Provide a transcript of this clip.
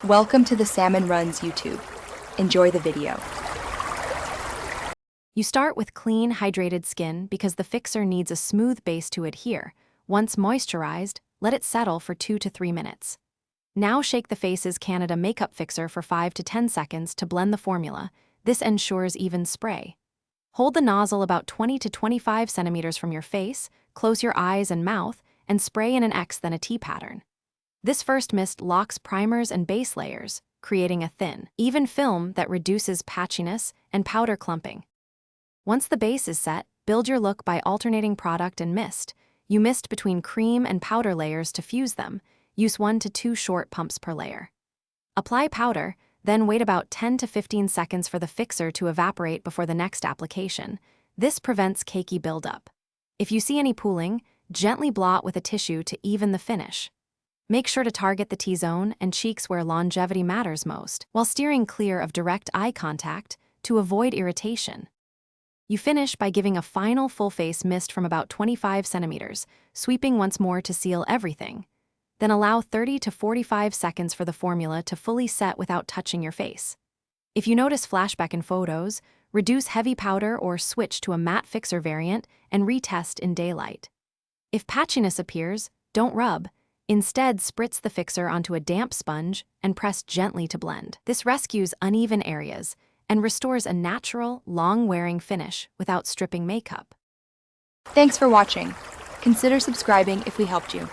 Welcome to the Salmon Runs YouTube. Enjoy the video. You start with clean, hydrated skin because the fixer needs a smooth base to adhere. Once moisturized, let it settle for 2 to 3 minutes. Now shake the Face's Canada Makeup Fixer for 5 to 10 seconds to blend the formula. This ensures even spray. Hold the nozzle about 20 to 25 centimeters from your face, close your eyes and mouth, and spray in an X then a T pattern. This first mist locks primers and base layers, creating a thin, even film that reduces patchiness and powder clumping. Once the base is set, build your look by alternating product and mist. You mist between cream and powder layers to fuse them. Use 1 to 2 short pumps per layer. Apply powder, then wait about 10 to 15 seconds for the fixer to evaporate before the next application. This prevents cakey buildup. If you see any pooling, gently blot with a tissue to even the finish. Make sure to target the T-zone and cheeks where longevity matters most, while steering clear of direct eye contact to avoid irritation. You finish by giving a final full-face mist from about 25 centimeters, sweeping once more to seal everything. Then allow 30 to 45 seconds for the formula to fully set without touching your face. If you notice flashback in photos, reduce heavy powder or switch to a matte fixer variant and retest in daylight. If patchiness appears, don't rub. Instead, spritz the fixer onto a damp sponge and press gently to blend. This rescues uneven areas and restores a natural, long-wearing finish without stripping makeup. Thanks for watching. Consider subscribing if we helped you.